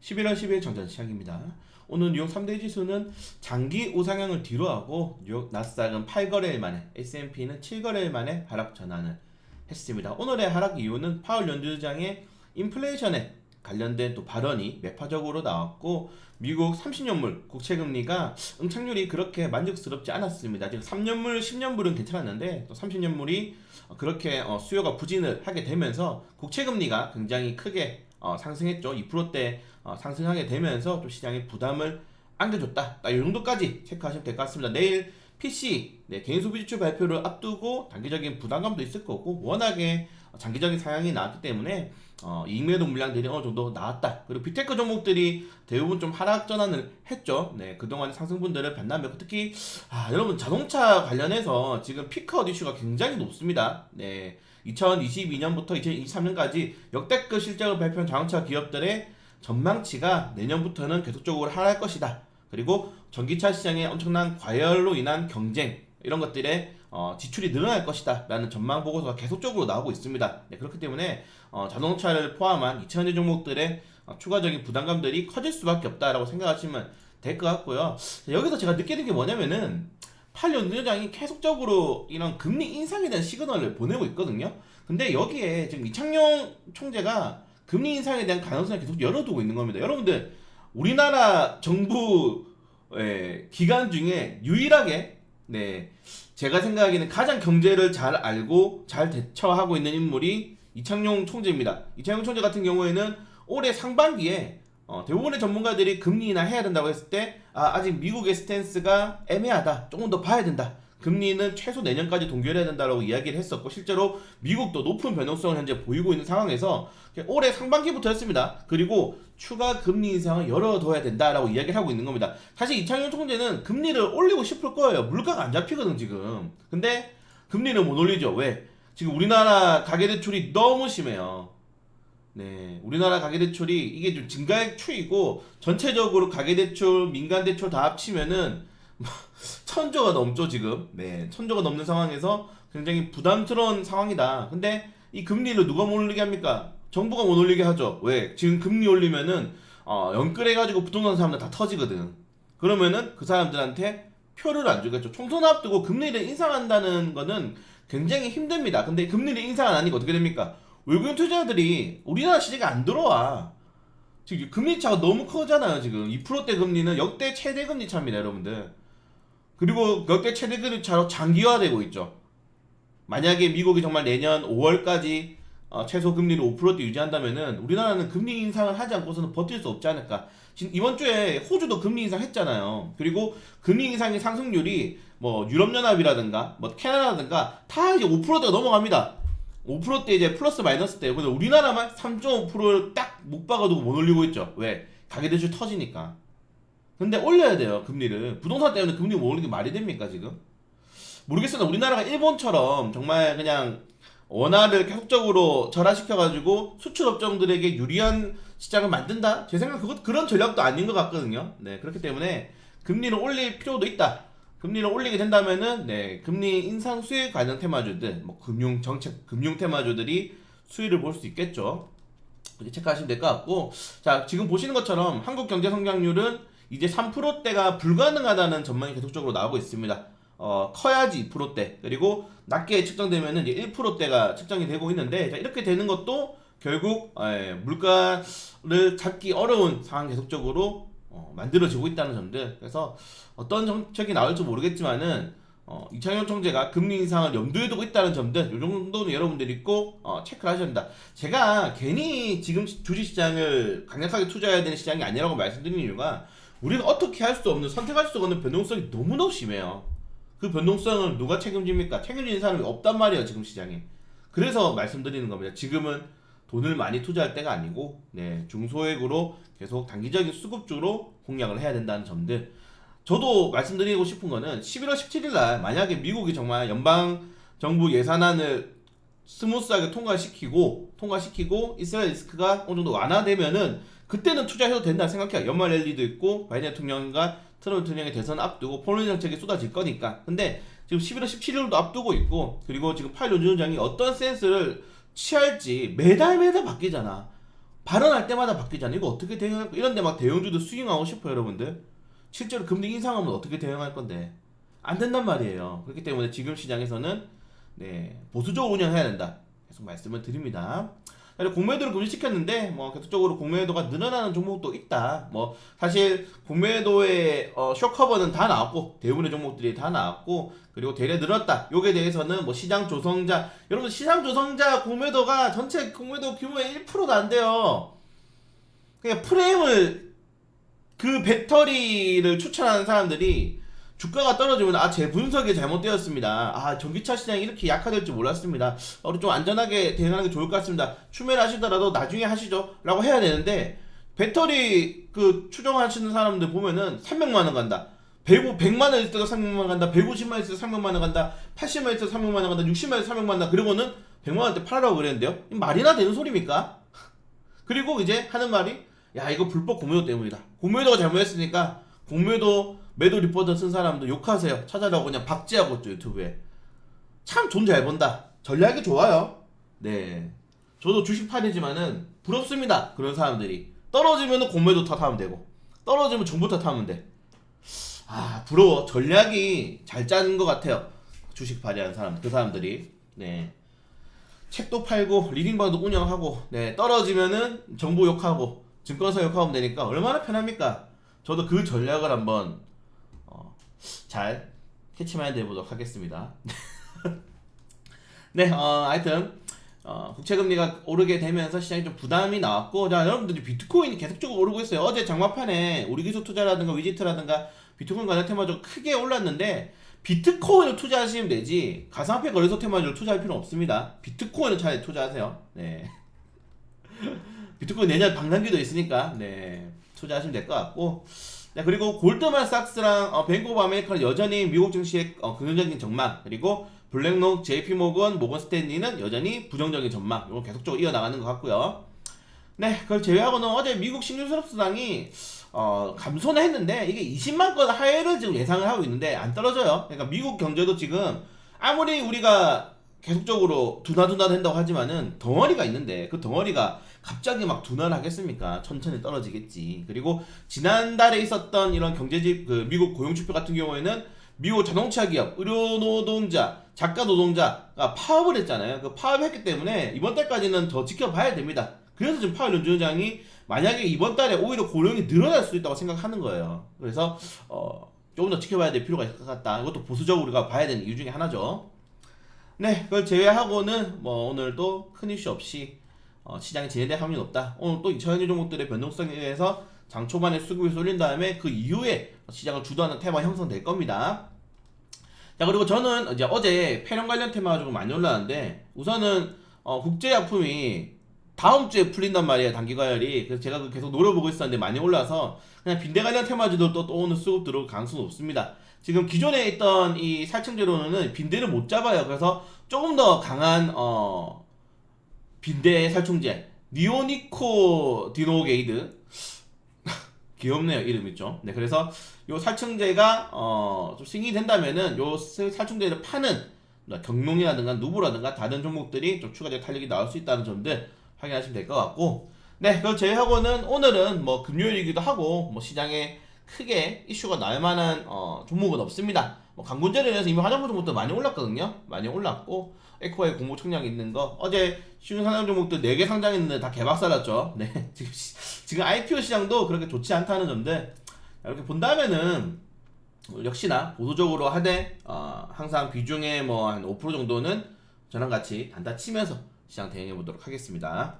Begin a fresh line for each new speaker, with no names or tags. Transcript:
11월 10일 정전 시작입니다. 오늘 뉴욕 3대 지수는 장기 우상향을 뒤로하고 뉴욕 나스닥은 8거래일 만에, S&P는 7거래일 만에 하락 전환을 했습니다. 오늘의 하락 이유는 파월 연준의장의 인플레이션에 관련된 또 발언이 매파적으로 나왔고, 미국 30년물 국채금리가 응착률이 그렇게 만족스럽지 않았습니다. 지금 3년물, 10년물은 괜찮았는데 또 30년물이 그렇게 수요가 부진을 하게 되면서 국채금리가 굉장히 크게 상승했죠. 2%대 상승하게 되면서 좀 시장에 부담을 안겨줬다. 이 정도까지 체크하시면 될 것 같습니다. 내일 PC 개인 소비 지출 발표를 앞두고 단기적인 부담감도 있을 거고, 워낙에 장기적인 상향이 나왔기 때문에 이익매도 물량들이 어느 정도 나왔다. 그리고 빅테크 종목들이 대부분 좀 하락 전환을 했죠. 그동안 상승분들을 반납했고, 특히 여러분 자동차 관련해서 지금 피크아웃 이슈가 굉장히 높습니다. 2022년부터 2023년까지 역대급 실적을 발표한 자동차 기업들의 전망치가 내년부터는 계속적으로 하락할 것이다. 그리고 전기차 시장의 엄청난 과열로 인한 경쟁, 이런 것들의 지출이 늘어날 것이다 라는 전망 보고서가 계속적으로 나오고 있습니다. 그렇기 때문에 자동차를 포함한 2차전지 종목들의 추가적인 부담감들이 커질 수밖에 없다라고 생각하시면 될 것 같고요. 여기서 제가 느끼는 게 뭐냐면은 팔 연준의장이 계속적으로 이런 금리 인상에 대한 시그널을 보내고 있거든요. 근데 여기에 지금 이창용 총재가 금리 인상에 대한 가능성을 계속 열어두고 있는 겁니다. 여러분들, 우리나라 정부 기관 중에 유일하게 제가 생각하기에는 가장 경제를 잘 알고 잘 대처하고 있는 인물이 이창용 총재입니다. 이창용 총재 같은 경우에는 올해 상반기에 대부분의 전문가들이 금리 인하 해야 된다고 했을 때 아직 미국의 스탠스가 애매하다, 조금 더 봐야 된다, 금리는 최소 내년까지 동결해야 된다라고 이야기를 했었고, 실제로 미국도 높은 변동성을 현재 보이고 있는 상황에서 올해 상반기부터 했습니다. 그리고 추가 금리 인상을 열어둬야 된다라고 이야기를 하고 있는 겁니다. 사실 이창용 총재는 금리를 올리고 싶을 거예요. 물가가 안 잡히거든 지금. 근데 금리를 못 올리죠. 왜? 지금 우리나라 가계대출이 너무 심해요. 우리나라 가계대출이 이게 좀 증가액 추이고, 전체적으로 가계대출, 민간대출 다 합치면은 천조가 넘죠 지금. 천조가 넘는 상황에서 굉장히 부담스러운 상황이다. 근데 이 금리를 누가 못 올리게 합니까? 정부가 못 올리게 하죠. 왜? 지금 금리 올리면은 연끌해가지고 부동산 사람들 다 터지거든. 그러면은 그 사람들한테 표를 안 주겠죠. 총선 앞두고 금리를 인상한다는 거는 굉장히 힘듭니다. 근데 금리를 인상 안 하니까 어떻게 됩니까? 외국인 투자자들이 우리나라 시장에 안 들어와. 지금 금리 차가 너무 크잖아요. 지금 2%대 금리는 역대 최대 금리 차입니다, 여러분들. 그리고 역대 최대 금리 차로 장기화되고 있죠. 만약에 미국이 정말 내년 5월까지 최소 금리를 5%대 유지한다면은 우리나라는 금리 인상을 하지 않고서는 버틸 수 없지 않을까. 지금 이번 주에 호주도 금리 인상했잖아요. 그리고 금리 인상의 상승률이 뭐 유럽연합이라든가 뭐 캐나다라든가 다 이제 5%대가 넘어갑니다. 5%대 이제 플러스 마이너스 대요. 근데 우리나라만 3.5%를 딱 못 박아두고 못 올리고 있죠. 왜? 가계대출 터지니까. 근데 올려야 돼요, 금리를. 부동산 때문에 금리 못 올리는 게 말이 됩니까 지금? 모르겠습니다. 우리나라가 일본처럼 정말 그냥 원화를 계속적으로 절하시켜가지고 수출 업종들에게 유리한 시장을 만든다? 제 생각 그런 전략도 아닌 것 같거든요. 그렇기 때문에 금리를 올릴 필요도 있다. 금리를 올리게 된다면은 금리 인상 수혜 관련 테마주들, 뭐 금융 정책, 금융 테마주들이 수위를 볼 수 있겠죠. 이렇게 체크하시면 될 것 같고, 자, 지금 보시는 것처럼 한국 경제 성장률은 이제 3%대가 불가능하다는 전망이 계속적으로 나오고 있습니다. 커야지 2%대, 그리고 낮게 측정되면은 이제 1%대가 측정이 되고 있는데, 자, 이렇게 되는 것도 결국 물가를 잡기 어려운 상황 계속적으로 만들어지고 있다는 점들. 그래서 어떤 정책이 나올지 모르겠지만은 이창용 총재가 금리 인상을 염두에 두고 있다는 점들, 이 정도는 여러분들이 꼭 체크를 하셔야 된다. 제가 괜히 지금 주식시장을 강력하게 투자해야 되는 시장이 아니라고 말씀드리는 이유가, 우리가 어떻게 할 수 없는, 선택할 수 없는 변동성이 너무너무 심해요. 그 변동성을 누가 책임집니까? 책임지는 사람이 없단 말이에요 지금 시장에. 그래서 말씀드리는 겁니다. 지금은 돈을 많이 투자할 때가 아니고 중소액으로 계속 단기적인 수급주로 공략을 해야 된다는 점들. 저도 말씀드리고 싶은 거는 11월 17일 날 만약에 미국이 정말 연방정부 예산안을 스무스하게 통과시키고 이스라엘 리스크가 어느 정도 완화되면은 그때는 투자해도 된다 생각해요. 연말 랠리도 있고 바이든 대통령과 트럼프 대통령의 대선 앞두고 폴리 정책이 쏟아질 거니까. 근데 지금 11월 17일도 앞두고 있고, 그리고 지금 파월 연준의장이 어떤 센스를 취할지 매달 바뀌잖아. 발언할 때마다 바뀌잖아요. 이거 어떻게 대응할 거? 이런데 막 대형주도 스윙하고 싶어요, 여러분들. 실제로 금리 인상하면 어떻게 대응할 건데 안 된단 말이에요. 그렇기 때문에 지금 시장에서는 네, 보수적으로 운영해야 된다. 계속 말씀을 드립니다. 그리고 공매도를 금지시켰는데 뭐 계속적으로 공매도가 늘어나는 종목도 있다. 뭐 사실 공매도의 쇼커버는 다 나왔고 대부분의 종목들이 다 나왔고 그리고 대략 늘었다. 요게 대해서는 뭐 시장 조성자 여러분 시장 조성자 공매도가 전체 공매도 규모의 1%도 안 돼요. 그냥 프레임을 그 배터리를 추천하는 사람들이 주가가 떨어지면 제 분석이 잘못되었습니다. 전기차 시장이 이렇게 약화될 줄 몰랐습니다. 우리 좀 안전하게 대응하는 게 좋을 것 같습니다. 추매를 하시더라도 나중에 하시죠. 라고 해야 되는데 배터리 그 추정하시는 사람들 보면은 300만 원 간다. 100만 원 있을 때도 300만 원 간다. 150만 원 있을 때 300만 원 간다. 80만 원 있을 때 300만 원 간다. 60만 원 있을 때 300만 원 간다. 그리고는 100만 원대 팔아라고 그랬는데요. 말이나 되는 소리입니까? 그리고 이제 하는 말이 야 이거 불법 공매도 때문이다. 공매도가 잘못했으니까 공매도 매도 리포트 쓴 사람도 욕하세요. 찾아라고 그냥 박제하고 있죠 유튜브에. 참 돈 잘 번다. 전략이 좋아요. 네. 저도 주식판이지만은 부럽습니다. 그런 사람들이 떨어지면은 공매도 탓하면 되고 떨어지면 정부 탓하면 돼. 부러워. 전략이 잘 짜는 것 같아요. 주식 발휘하는 사람, 그 사람들이. 네. 책도 팔고 리딩방도 운영하고 네 떨어지면은 정부 욕하고 증권사 욕하면 되니까 얼마나 편합니까? 저도 그 전략을 한번 잘 캐치마인드 해보도록 하겠습니다. 네, 하여튼 국채금리가 오르게 되면서 시장이 좀 부담이 나왔고 자 여러분들 비트코인이 계속적으로 오르고 있어요. 어제 장마판에 우리 기술 투자라든가 위지트라든가 비트코인 관련 테마주 크게 올랐는데 비트코인을 투자하시면 되지 가상화폐 거래소 테마주를 투자할 필요는 없습니다. 비트코인을 차라리 투자하세요. 네. 비트코인 내년 방산기도 있으니까 네 투자하시면 될 것 같고 네, 그리고 골드만삭스랑 뱅크 오브 아메리카는 여전히 미국 증시의 긍정적인 전망 그리고 블랙록, JP모건, 모건 스탠리는 여전히 부정적인 전망 이건 계속적으로 이어나가는 것 같고요. 네 그걸 제외하고는 어제 미국 신규수급수당이 감소는 했는데 이게 20만 건 하회를 지금 예상을 하고 있는데 안 떨어져요. 그러니까 미국 경제도 지금 아무리 우리가 계속적으로 둔화둔화 된다고 하지만은 덩어리가 있는데 그 덩어리가 갑자기 막 둔화하겠습니까? 천천히 떨어지겠지. 그리고 지난달에 있었던 이런 경제집 그 미국 고용지표 같은 경우에는 미국 자동차 기업, 의료 노동자, 작가 노동자가 파업을 했잖아요. 그 파업했기 때문에 이번 달까지는 더 지켜봐야 됩니다. 그래서 지금 파월 연준의장이 만약에 이번 달에 오히려 고용이 늘어날 수 있다고 생각하는 거예요. 그래서 조금 더 지켜봐야 될 필요가 있을 것 같다. 이것도 보수적으로 우리가 봐야 되는 이유 중에 하나죠. 네, 그걸 제외하고는 뭐 오늘도 큰 이슈 없이 시장이 진행될 확률이 높다. 오늘 또 2차전지 종목들의 변동성에 의해서 장 초반에 수급이 쏠린 다음에 그 이후에 시장을 주도하는 테마 형성될 겁니다. 자 그리고 저는 이제 어제 폐렴 관련 테마가 조금 많이 올라왔는데 우선은 국제약품이 다음 주에 풀린단 말이에요. 단기과열이. 그래서 제가 계속 노려보고 있었는데 많이 올라서 그냥 빈대 관련 테마주들도 또 오늘 수급 들어올 가능성이 높습니다. 지금 기존에 있던 이 살충제로는 빈대를 못 잡아요. 그래서 조금 더 강한 빈대 살충제 니오니코디노게이드 귀엽네요 이름이 좀. 네 그래서 요 살충제가 좀 승인이 된다면은 요 살충제를 파는 경농이라든가 누보라든가 다른 종목들이 좀 추가적 탄력이 나올 수 있다는 점들 확인하시면 될 것 같고 네 그걸 제외하고는 오늘은 뭐 금요일이기도 하고 뭐 시장에 크게 이슈가 날 만한 종목은 없습니다. 뭐 강군제로 인해서 이미 화장품 종목도 많이 올랐거든요. 많이 올랐고 에코의 공모 총량이 있는 거 어제 신흥 상장 종목들 4개 상장했는데 다 개박살났죠. 네 지금 IPO 시장도 그렇게 좋지 않다는 점들 이렇게 본다면은 역시나 보수적으로 하되 항상 비중의 뭐 한 5% 정도는 저랑 같이 단타 치면서 시장 대응해 보도록 하겠습니다.